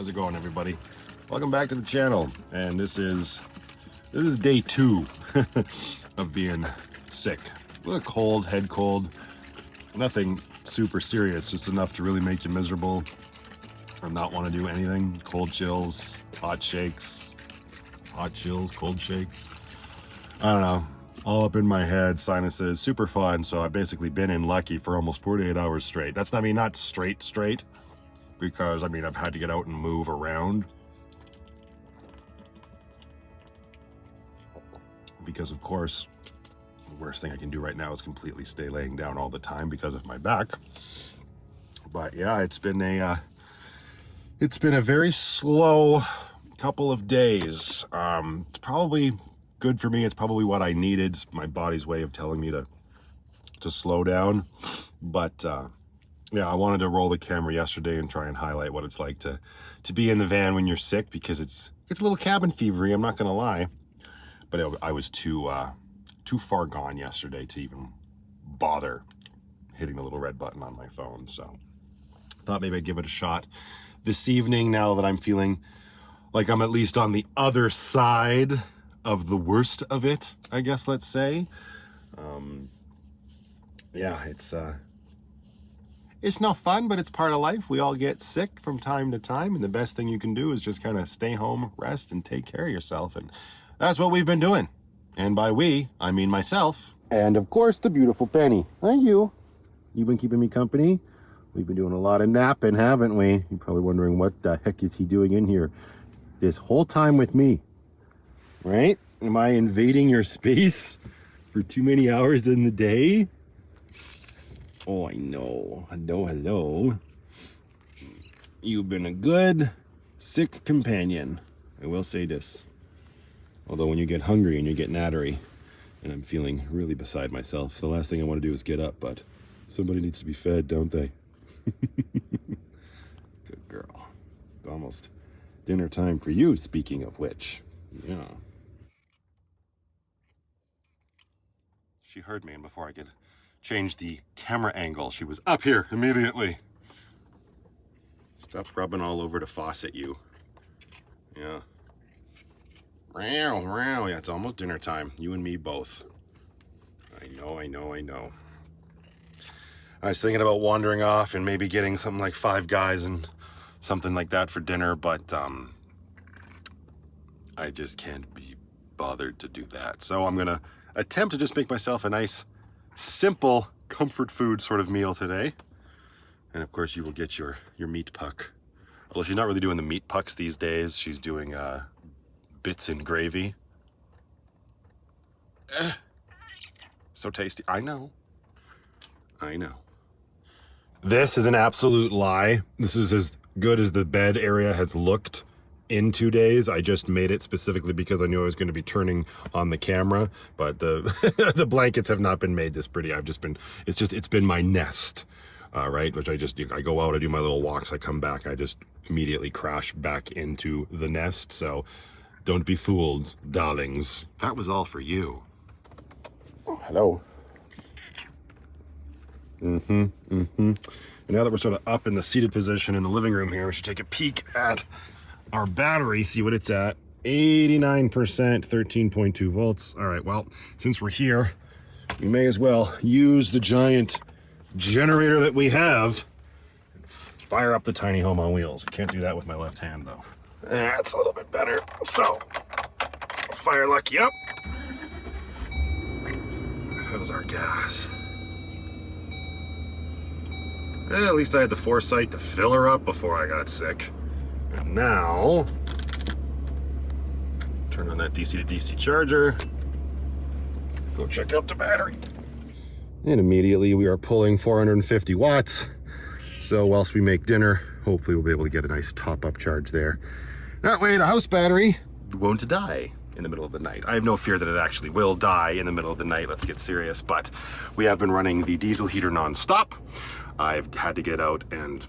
How's it going, everybody? Welcome back to the channel. And this is day 2 of being sick. A little cold, head cold. Nothing super serious, just enough to really make you miserable or not want to do anything. Cold chills, hot shakes, hot chills, cold shakes. I don't know. All up in my head, sinuses, super fun. So I've basically been in Lucky for almost 48 hours straight. That's, I mean, not straight, because I mean, I've had to get out and move around. Because of course, the worst thing I can do right now is completely stay laying down all the time because of my back. But yeah, it's been a very slow couple of days. It's probably good for me. It's probably what I needed. My body's way of telling me to slow down. But yeah, I wanted to roll the camera yesterday and try and highlight what it's like to be in the van when you're sick, because it's a little cabin fevery, I'm not gonna lie. But I was too far gone yesterday to even bother hitting the little red button on my phone. So I thought maybe I'd give it a shot this evening, now that I'm feeling like I'm at least on the other side of the worst of it, I guess, let's say. Yeah, it's not fun, but it's part of life. We all get sick from time to time, and the best thing you can do is just kind of stay home, rest, and take care of yourself. And that's what we've been doing. And by we, I mean myself. And of course, the beautiful Penny. Hi, you. You've been keeping me company. We've been doing a lot of napping, haven't we? You're probably wondering, what the heck is he doing in here this whole time with me? Right? Am I invading your space for too many hours in the day? Oh, I know. Hello. You've been a good, sick companion. I will say this. Although when you get hungry and you get nattery, and I'm feeling really beside myself, the last thing I want to do is get up, but somebody needs to be fed, don't they? Good girl. It's almost dinner time for you, speaking of which. Yeah. She heard me, and before I could change the camera angle, she was up here immediately. Stop rubbing all over the faucet, you. Yeah. Yeah, it's almost dinner time. You and me both. I know. I was thinking about wandering off and maybe getting something like Five Guys and something like that for dinner, but I just can't be bothered to do that. So I'm gonna attempt to just make myself a nice, simple, comfort food sort of meal today. And of course you will get your meat puck. Although she's not really doing the meat pucks these days. She's doing bits in gravy. So tasty. I know. This is an absolute lie. This is as good as the bed area has looked in 2 days. I just made it specifically because I knew I was going to be turning on the camera, but the the blankets have not been made this pretty. It's been my nest, right? Which I go out, I do my little walks, I come back, I just immediately crash back into the nest. So don't be fooled, darlings. That was all for you. Oh, hello. And now that we're sort of up in the seated position in the living room here, we should take a peek at our battery, see what it's at. 89%, 13.2 volts. All right, well, since we're here, we may as well use the giant generator that we have and fire up the tiny home on wheels. I can't do that with my left hand, though. That's a little bit better. So, fire Lucky up. How's our gas? At least I had the foresight to fill her up before I got sick. And now, turn on that DC to DC charger. Go check out the battery. And immediately we are pulling 450 watts. So whilst we make dinner, hopefully we'll be able to get a nice top-up charge there. That way the house battery won't die in the middle of the night. I have no fear that it actually will die in the middle of the night, let's get serious, but we have been running the diesel heater non-stop. I've had to get out and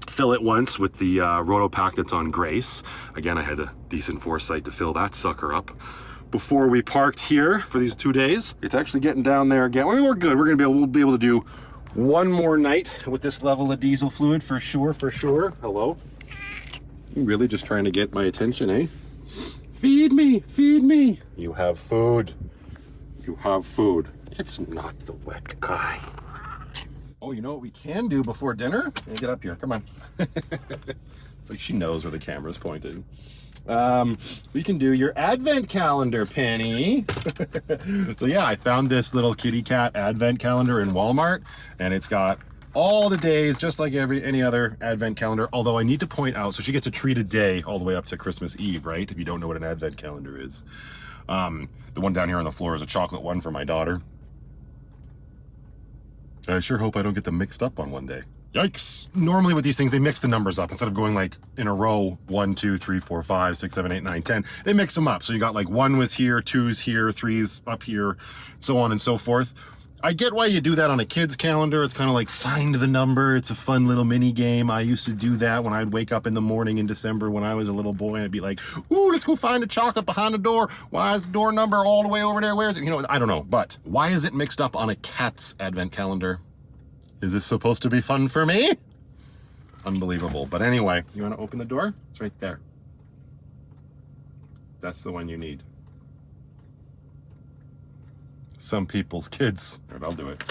fill it once with the Rotopack that's on Grace. Again, I had a decent foresight to fill that sucker up before we parked here for these 2 days. It's actually getting down there again. I mean, we're good. We'll be able to do one more night with this level of diesel fluid for sure. Hello. You really just trying to get my attention, eh? Feed me, feed me. You have food. You have food. It's not the wet guy. Oh, you know what we can do before dinner? Get up here, come on. It's like she knows where the camera's pointed. We can do your advent calendar, Penny. So yeah, I found this little kitty cat advent calendar in Walmart, and it's got all the days just like any other advent calendar, although I need to point out, so she gets a treat a day all the way up to Christmas Eve, right? If you don't know what an advent calendar is. The one down here on the floor is a chocolate one for my daughter. I sure hope I don't get them mixed up on one day. Yikes. Normally with these things, they mix the numbers up. Instead of going like in a row, 1, 2, 3, 4, 5, 6, 7, 8, 9, 10, they mix them up. So you got like 1 was here, 2's here, 3's up here, so on and so forth. I get why you do that on a kid's calendar. It's kind of like find the number. It's a fun little mini game. I used to do that when I'd wake up in the morning in December when I was a little boy, and I'd be like, ooh, let's go find a chocolate behind the door. Why is the door number all the way over there? Where is it? You know, I don't know. But why is it mixed up on a cat's advent calendar? Is this supposed to be fun for me? Unbelievable. But anyway, you want to open the door? It's right there. That's the one you need. Some people's kids. All right, I'll do it.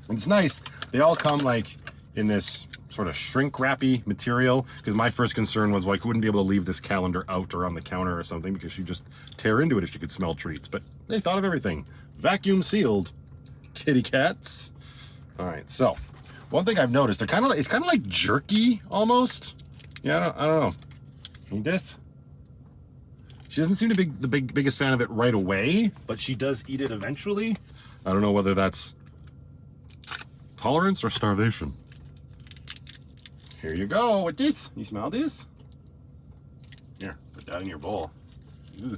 And it's nice. They all come like in this sort of shrink wrappy material, because my first concern was, well, I wouldn't be able to leave this calendar out or on the counter or something because she'd just tear into it if she could smell treats. But they thought of everything. Vacuum sealed. Kitty cats. All right, so one thing I've noticed, it's kind of like jerky almost. Yeah, I don't know. Need this? She doesn't seem to be the biggest fan of it right away, but she does eat it eventually. I don't know whether that's tolerance or starvation. Here you go with this. You smell this? Here, put that in your bowl. Ooh.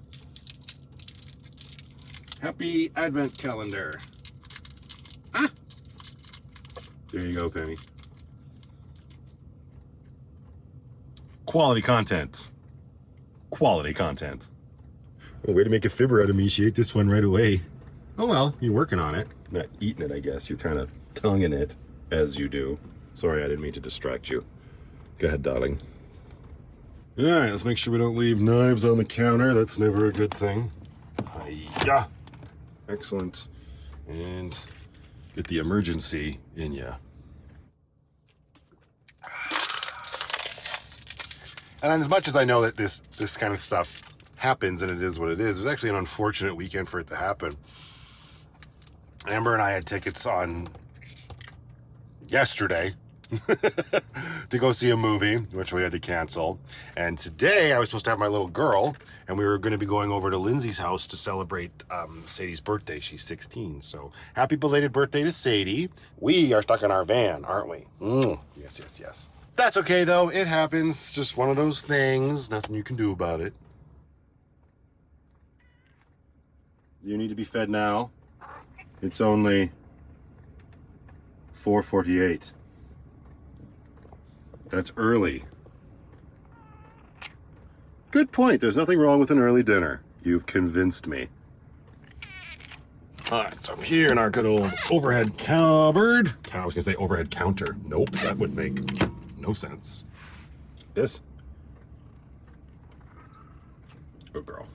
Happy Advent calendar. Ah! There you go, Penny. Quality content. Quality content. Well, way to make a fibber out of me. She ate this one right away. Oh well, you're working on it. Not eating it, I guess. You're kind of tonguing it, as you do. Sorry, I didn't mean to distract you. Go ahead, darling. All right, let's make sure we don't leave knives on the counter. That's never a good thing. Hi-ya. Excellent. And get the emergency in ya. And as much as I know that this kind of stuff happens and it is what it is, it was actually an unfortunate weekend for it to happen. Amber and I had tickets on yesterday to go see a movie, which we had to cancel. And today I was supposed to have my little girl, and we were going to be going over to Lindsay's house to celebrate Sadie's birthday. She's 16, so happy belated birthday to Sadie. We are stuck in our van, aren't we? Yes, yes, yes. That's okay, though. It happens. Just one of those things. Nothing you can do about it. You need to be fed now. It's only 4:48. That's early. Good point. There's nothing wrong with an early dinner. You've convinced me. All right, so here in our good old overhead cupboard. I was going to say overhead counter. Nope, that would make no sense. This. Good girl.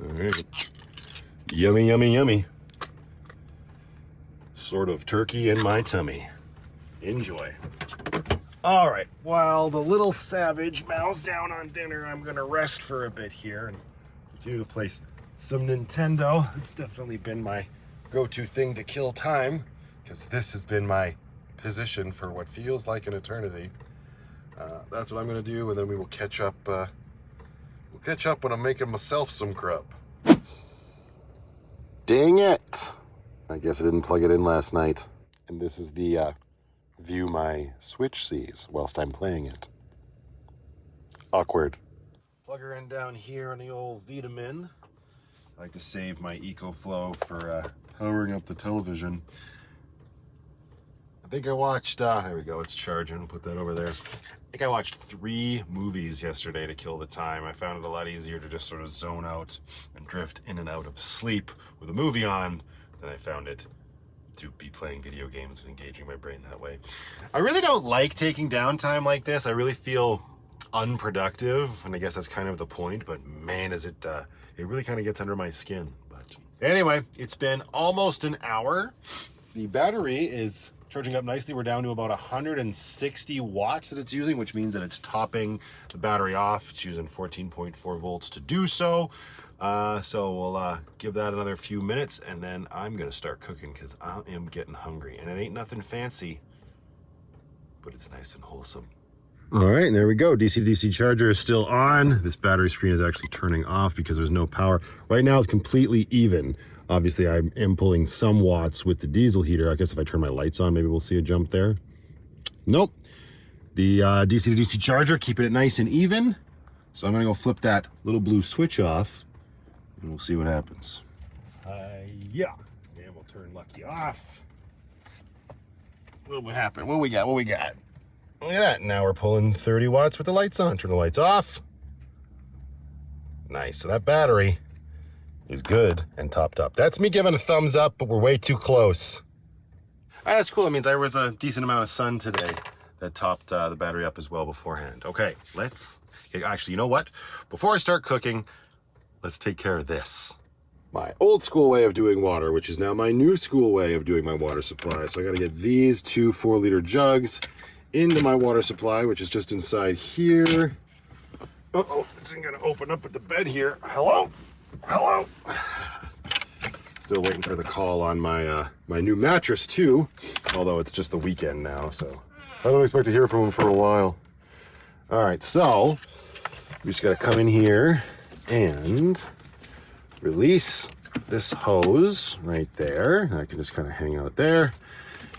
All right. Yummy, yummy, yummy. Sort of turkey in my tummy. Enjoy. All right, while the little savage mows down on dinner, I'm gonna rest for a bit here and continue to play some Nintendo. It's definitely been my go-to thing to kill time, because this has been my position for what feels like an eternity. That's what I'm gonna do, and then we will catch up. We'll catch up when I'm making myself some grub. Dang it! I guess I didn't plug it in last night. And this is the view my Switch sees whilst I'm playing it. Awkward. Plug her in down here on the old VTOMAN. I like to save my EcoFlow for powering up the television. I think I watched, there we go, it's charging. I'll put that over there. I think I watched 3 movies yesterday to kill the time. I found it a lot easier to just sort of zone out and drift in and out of sleep with a movie on than I found it to be playing video games and engaging my brain that way. I really don't like taking downtime like this. I really feel unproductive, and I guess that's kind of the point, but man, is it really kind of gets under my skin. But anyway, it's been almost an hour. The battery is charging up nicely. We're down to about 160 watts that it's using, which means that it's topping the battery off. It's using 14.4 volts to do so. So we'll give that another few minutes, and then I'm gonna start cooking because I am getting hungry. And it ain't nothing fancy, but it's nice and wholesome. All right, and there we go. DC-DC charger is still on. This battery screen is actually turning off because there's no power. Right now it's completely even. Obviously, I am pulling some watts with the diesel heater. I guess if I turn my lights on, maybe we'll see a jump there. Nope. The DC-to-DC charger, keeping it nice and even. So I'm gonna go flip that little blue switch off, and we'll see what happens. Yeah, and we'll turn Lucky off. What will happen? What we got? What we got? Look at that. Now we're pulling 30 watts with the lights on. Turn the lights off. Nice. So that battery is good and topped up. That's me giving a thumbs up, but we're way too close. That's cool. It means there was a decent amount of sun today that topped the battery up as well beforehand. Okay, actually, you know what? Before I start cooking, let's take care of this. My old school way of doing water, which is now my new school way of doing my water supply. So I got to get these 2 4-liter jugs into my water supply, which is just inside here. Uh-oh, this isn't gonna open up at the bed here. Hello? Hello? Still waiting for the call on my my new mattress too, although it's just the weekend now, so I don't expect to hear from him for a while. All right, so we just gotta come in here and release this hose right there. I can just kind of hang out there.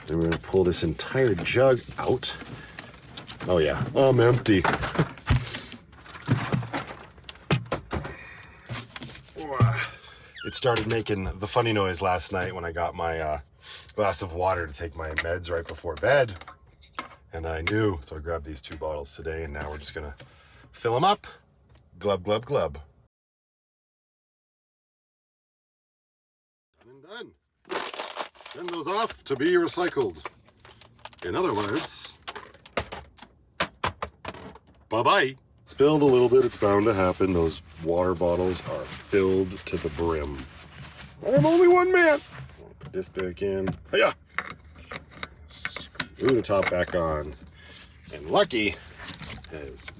And we're gonna pull this entire jug out. Oh yeah, I'm empty. It started making the funny noise last night when I got my glass of water to take my meds right before bed. And I knew, so I grabbed these 2 bottles today, and now we're just gonna fill them up. Glub, glub, glub. Done and done. Send those off to be recycled. In other words, bye-bye. Spilled a little bit, it's bound to happen. Those water bottles are filled to the brim. I'm only one man. Put this back in. Hiya! Screw the top back on. And Lucky has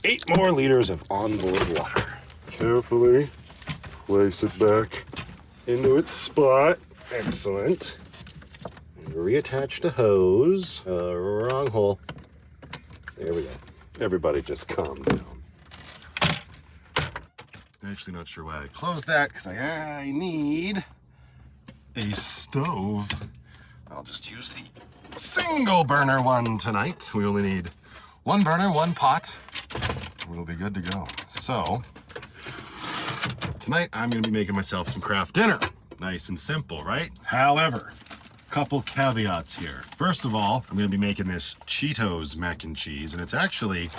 8 more liters of onboard water. Carefully place it back into its spot. Excellent. And reattach the hose. Wrong hole. There we go. Everybody just calm down. I'm actually not sure why I closed that, because I need a stove. I'll just use the single burner one tonight. We only need 1 burner, 1 pot. We'll be good to go. So, tonight I'm gonna be making myself some craft dinner. Nice and simple, right? However, couple caveats here. First of all, I'm gonna be making this Cheetos mac and cheese, and it's actually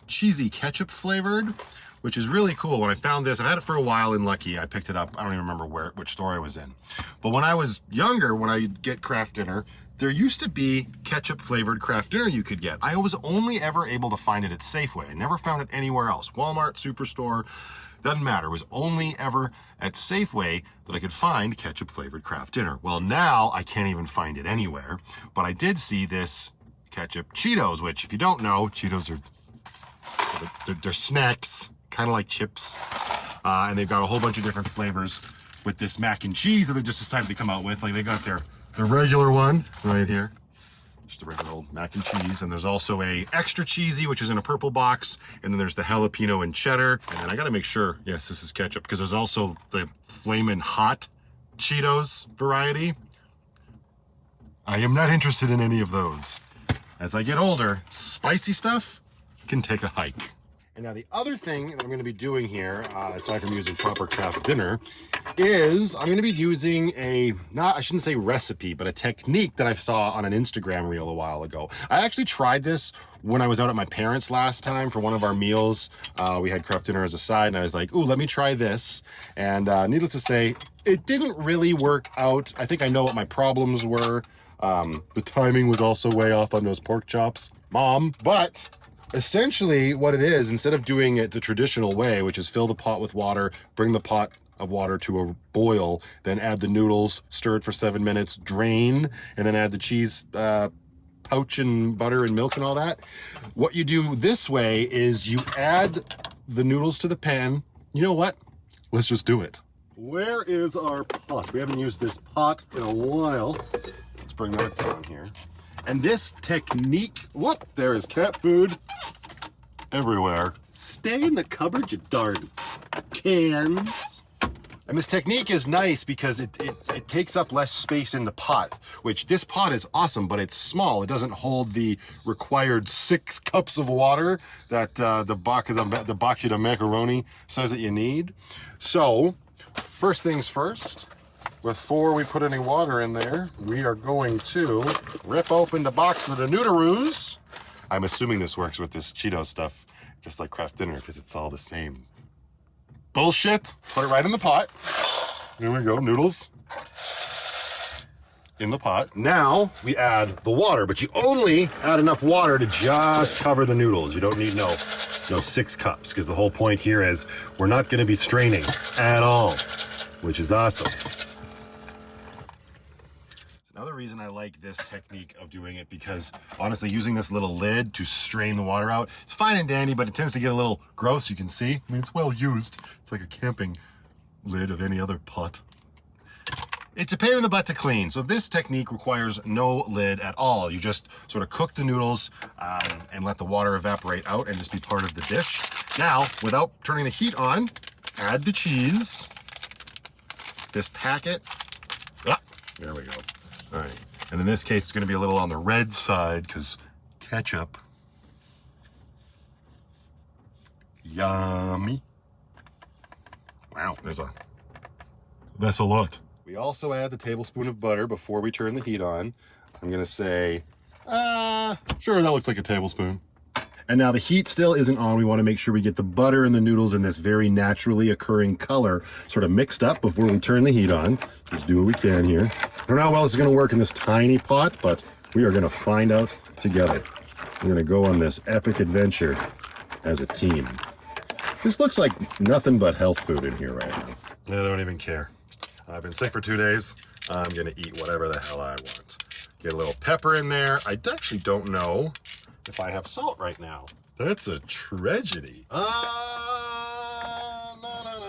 cheesy ketchup flavored, which is really cool. When I found this, I've had it for a while in Lucky. I picked it up, I don't even remember which store I was in. But when I was younger, when I'd get craft dinner, there used to be ketchup flavored craft dinner you could get. I was only ever able to find it at Safeway. I never found it anywhere else. Walmart, Superstore, doesn't matter. It was only ever at Safeway that I could find ketchup flavored craft dinner. Well, now I can't even find it anywhere, but I did see this ketchup Cheetos, which if you don't know, Cheetos are, they're snacks, kind of like chips. And they've got a whole bunch of different flavors with this mac and cheese that they just decided to come out with. Like they got their regular one right here. Just a regular old mac and cheese. And there's also a extra cheesy, which is in a purple box. And then there's the jalapeno and cheddar. And then I gotta make sure, yes, this is ketchup, because there's also the flamin' hot Cheetos variety. I am not interested in any of those. As I get older, spicy stuff can take a hike. And now the other thing that I'm gonna be doing here, aside from using proper craft dinner, is I'm gonna be using I shouldn't say recipe, but a technique that I saw on an Instagram reel a while ago. I actually tried this when I was out at my parents' last time for one of our meals. We had craft dinner as a side, and I was like, ooh, let me try this. And needless to say, it didn't really work out. I think I know what my problems were. The timing was also way off on those pork chops, Mom, but essentially what it is, instead of doing it the traditional way, which is fill the pot with water, bring the pot of water to a boil, then add the noodles, stir it for 7 minutes, drain, and then add the cheese pouch and butter and milk and all that. What you do this way is you add the noodles to the pan. You know what? Let's just do it. Where is our pot? We haven't used this pot in a while. Let's bring that down here. And this technique, whoop, there is cat food everywhere. Stay in the cupboard, you darn cans. And this technique is nice because it takes up less space in the pot, which this pot is awesome, but it's small. It doesn't hold the required 6 cups of water that the box of macaroni says that you need. So, first things first, before we put any water in there, we are going to rip open the box of the Noodaroos. I'm assuming this works with this Cheeto stuff, just like Kraft Dinner, because it's all the same bullshit. Put it right in the pot. Here we go, noodles in the pot. Now we add the water, but you only add enough water to just cover the noodles. You don't need no 6 cups, because the whole point here is we're not going to be straining at all, which is awesome. Another reason I like this technique of doing it, because honestly, using this little lid to strain the water out, it's fine and dandy, but it tends to get a little gross, you can see. I mean, it's well used. It's like a camping lid of any other pot. It's a pain in the butt to clean, so this technique requires no lid at all. You just sort of cook the noodles and let the water evaporate out and just be part of the dish. Now, without turning the heat on, add the cheese. This packet, there we go. All right, and in this case, it's gonna be a little on the red side because ketchup. Yummy. Wow, that's a lot. We also add the tablespoon of butter before we turn the heat on. I'm gonna say, sure, that looks like a tablespoon. And now the heat still isn't on. We wanna make sure we get the butter and the noodles in this very naturally occurring color sort of mixed up before we turn the heat on. Just do what we can here. I don't know how well this is gonna work in this tiny pot, but we are gonna find out together. We're gonna go on this epic adventure as a team. This looks like nothing but health food in here right now. I don't even care. I've been sick for 2 days. I'm gonna eat whatever the hell I want. Get a little pepper in there. I actually don't know if I have salt right now. That's a tragedy.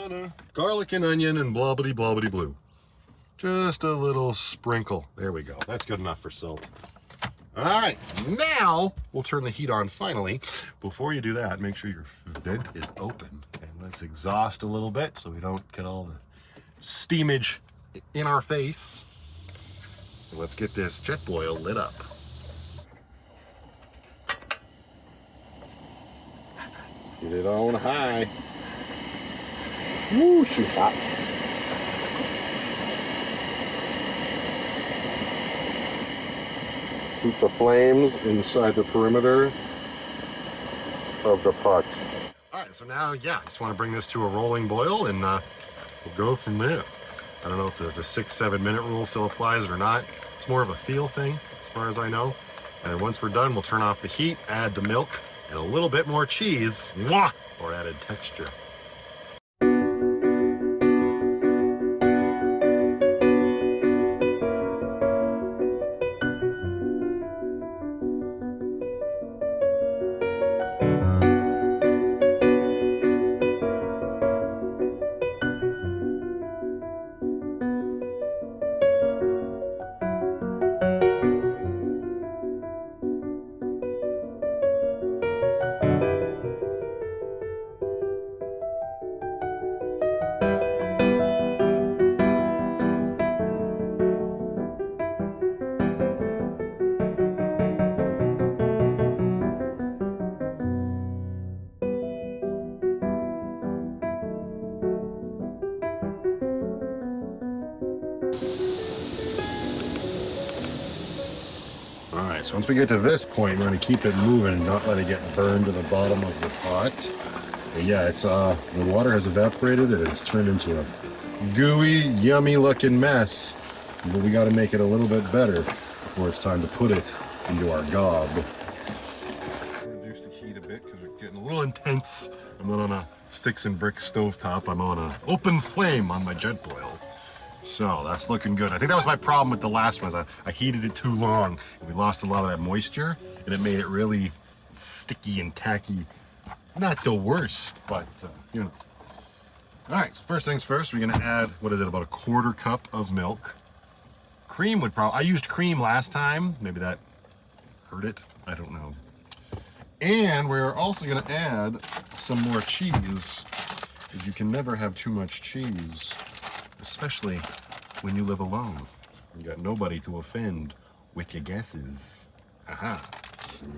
No. Garlic and onion and blobbity blobbity blue. Just a little sprinkle. There we go. That's good enough for salt. All right, now we'll turn the heat on finally. Before you do that, make sure your vent is open. And let's exhaust a little bit so we don't get all the steamage in our face. Let's get this jet boil lit up. Get it on high. Woo, she's hot. Keep the flames inside the perimeter of the pot. All right, so now, I just want to bring this to a rolling boil and we'll go from there. I don't know if the 6-7 minute rule still applies or not. It's more of a feel thing, as far as I know. And then once we're done, we'll turn off the heat, add the milk, and a little bit more cheese, for added texture. Alright, so once we get to this point, we're going to keep it moving and not let it get burned to the bottom of the pot. But yeah, it's the water has evaporated and it's turned into a gooey, yummy looking mess. But we got to make it a little bit better before it's time to put it into our gob. Reduce the heat a bit. little intense. I'm not on a sticks and bricks stovetop. I'm on an open flame on my jet boil. So that's looking good. I think that was my problem with the last one. I heated it too long and we lost a lot of that moisture and it made it really sticky and tacky. Not the worst, but you know. All right, so first things first, we're gonna add, what is it, about a 1/4 cup of milk. Cream would probably, I used cream last time. Maybe that hurt it, I don't know. And we're also gonna add some more cheese, because you can never have too much cheese, especially when you live alone. You got nobody to offend with your guesses. Aha,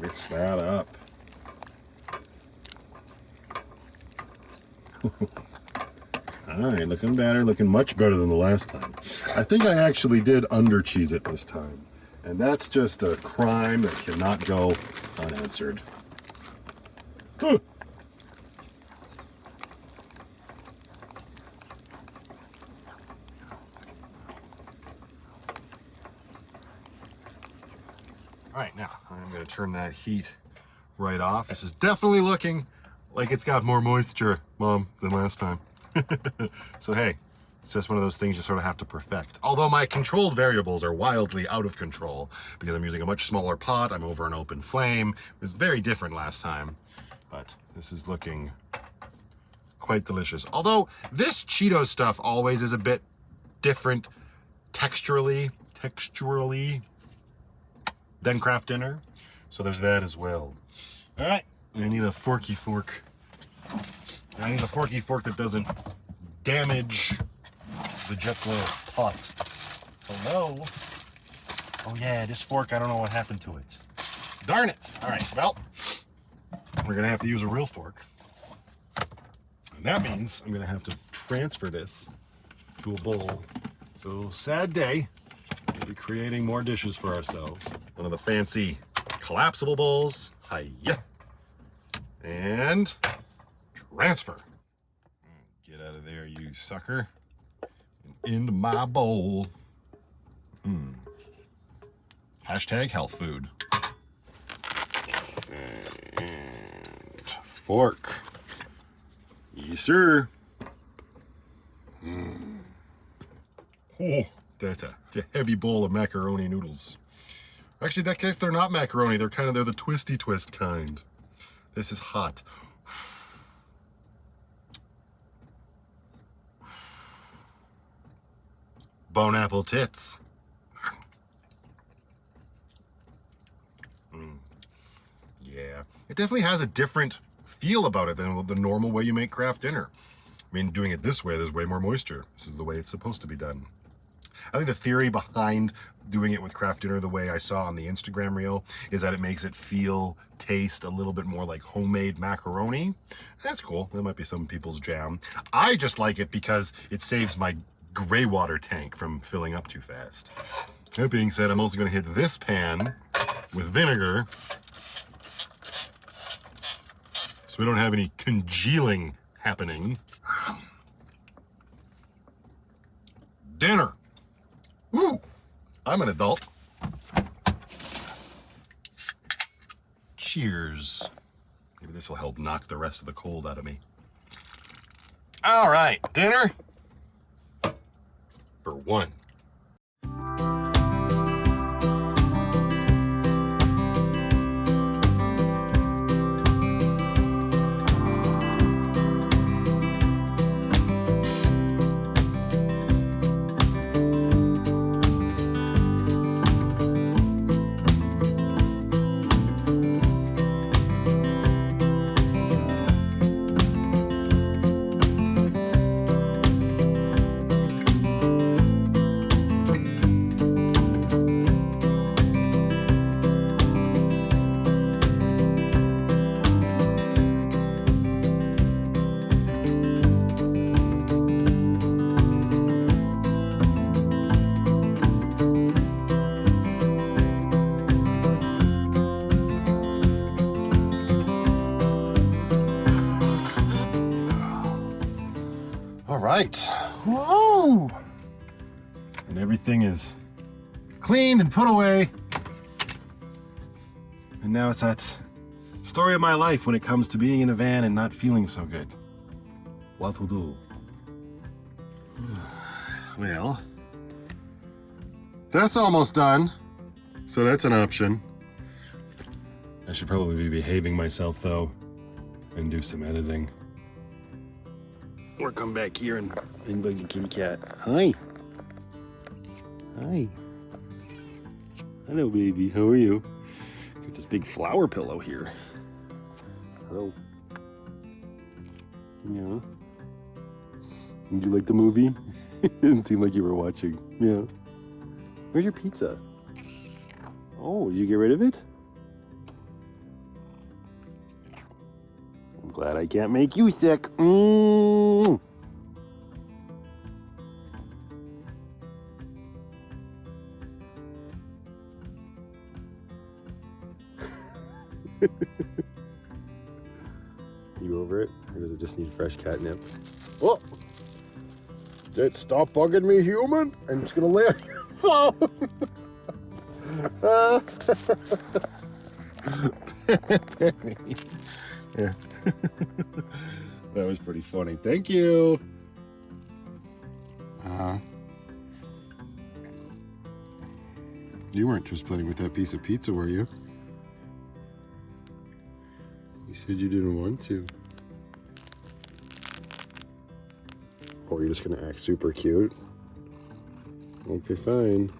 mix that up. All right, looking better, looking much better than the last time. I think I actually did under cheese it this time. And that's just a crime that cannot go unanswered. Huh. All right, now I'm gonna turn that heat right off. This is definitely looking like it's got more moisture, Mom, than last time. So hey, it's just one of those things you sort of have to perfect. Although my controlled variables are wildly out of control because I'm using a much smaller pot, I'm over an open flame. It was very different last time, but this is looking quite delicious. Although this Cheeto stuff always is a bit different texturally than Kraft Dinner. So there's that as well. All right, I need a forky fork. I need a forky fork that doesn't damage the JetBlue pot. Hello? Oh yeah, this fork, I don't know what happened to it. Darn it. All right, well, we're gonna have to use a real fork. And that means I'm gonna have to transfer this to a bowl. So sad day, we'll be creating more dishes for ourselves. One of the fancy collapsible bowls. Hiya. And transfer. Get out of there, you sucker. And into my bowl. Hashtag health food. And fork. Yes, sir. Oh, that's a heavy bowl of macaroni noodles. Actually, in that case, they're not macaroni. They're the twisty twist kind. This is hot. Bone apple tits. Yeah, it definitely has a different feel about it than the normal way you make Kraft Dinner. I mean, doing it this way, there's way more moisture. This is the way it's supposed to be done. I think the theory behind doing it with Kraft Dinner the way I saw on the Instagram reel is that it makes it taste a little bit more like homemade macaroni. That's cool. That might be some people's jam. I just like it because it saves my gray water tank from filling up too fast. That being said, I'm also going to hit this pan with vinegar so we don't have any congealing happening. Dinner. Woo! I'm an adult. Cheers. Maybe this will help knock the rest of the cold out of me. All right, dinner for one. Right. Whoa! And everything is cleaned and put away. And now it's that Story of my life when it comes to being in a van and not feeling so good. What to do? Well, that's almost done. So that's an option. I should probably be behaving myself though and do some editing. Or come back here and bug the kitty cat. Hi. Hi. Hello, baby. How are you? Got this big flower pillow here. Hello. Yeah. Did you like the movie? It didn't seem like you were watching. Yeah. Where's your pizza? Oh, did you get rid of it? I'm glad I can't make you sick. Mm. You over it? Or does it just need fresh catnip? Oh! Stop bugging me, human! I'm just gonna lay on your phone! Yeah. That was pretty funny. Thank you! You weren't just playing with that piece of pizza, were you? You said you didn't want to. Or you're just gonna act super cute? Okay, fine.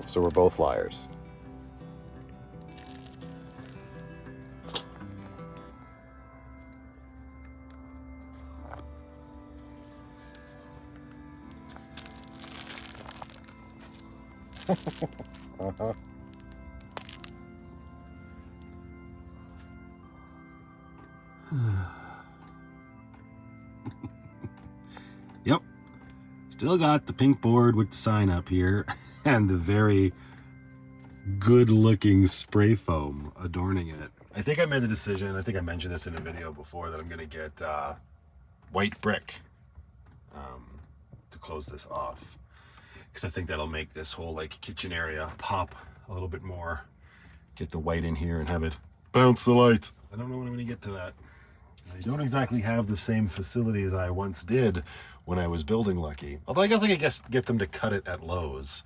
So we're both liars. Uh-huh. Yep. Still got the pink board with the sign up here and the very good-looking spray foam adorning it. I think I made the decision, I think I mentioned this in a video before, that I'm going to get white brick to close this off. Because I think that'll make this whole like kitchen area pop a little bit more. Get the white in here and have it bounce the lights. I don't know when I'm going to get to that. I don't exactly have the same facilities I once did when I was building Lucky. Although I guess I could get them to cut it at Lowe's.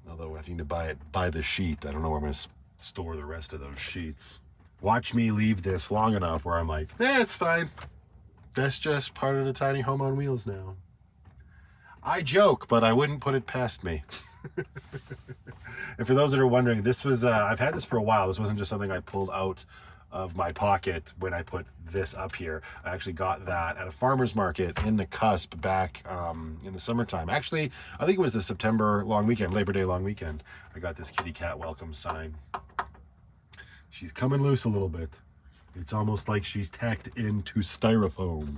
Although having to buy it by the sheet, I don't know where I'm going to store the rest of those sheets. Watch me leave this long enough where I'm like, it's fine. That's just part of the tiny home on wheels now. I joke, but I wouldn't put it past me. And for those that are wondering, this was, I've had this for a while. This wasn't just something I pulled out of my pocket when I put this up here. I actually got that at a farmer's market in the Cusp back in the summertime. Actually, I think it was the September long weekend, Labor Day long weekend. I got this kitty cat welcome sign. She's coming loose a little bit. It's almost like she's tacked into styrofoam.